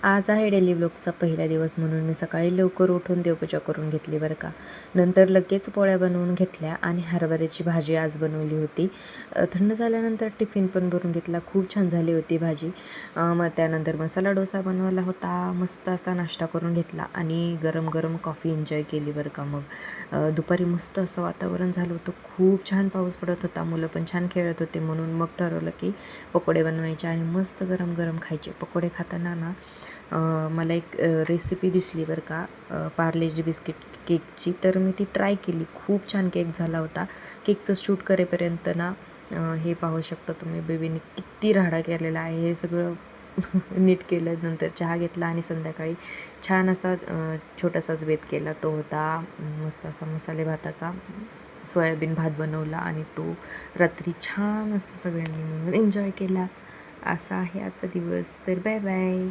आज आहे डेली व्लॉगचा पहिला दिवस म्हणून मी सकाळी लवकर उठून देवपूजा करून घेतली बरं का. नंतर लगेच पोळ्या बनवून घेतल्या आणि हरभऱ्याची भाजी आज बनवली होती. थंड झाल्यानंतर टिफिन पण भरून घेतला. खूप छान झाली होती भाजी. मग त्यानंतर मसाला डोसा बनवला होता. मस्त असा नाश्ता करून घेतला आणि गरम गरम कॉफी एन्जॉय केली बरं का. मग दुपारी मस्त असं वातावरण झालं होतं. खूप छान पाऊस पडत होता. मुलं पण छान खेळत होते म्हणून मग ठरवलं की पकोडे बनवायचे आणि मस्त गरम गरम खायचे. पकोडे खाताना ना मला एक रेसिपी दिसली बरं का, पार्लेजी बिस्किट केकची. तर मी ती ट्राय केली. खूप छान केक झाला होता. केकचं शूट करेपर्यंत ना हे पाहू शकता तुम्ही, बेबीने किती राडा केलेला आहे. हे सगळं नीट केलं. नंतर चहा घेतला आणि संध्याकाळी छान असा छोटासाच बेत केला. तो होता मस्त असा मसाले भाताचा, सोयाबीन भात बनवला आणि तो रात्री छान असं सगळ्यांनी मिळून एन्जॉय केला. असा आहे आजचा दिवस. तर बाय बाय.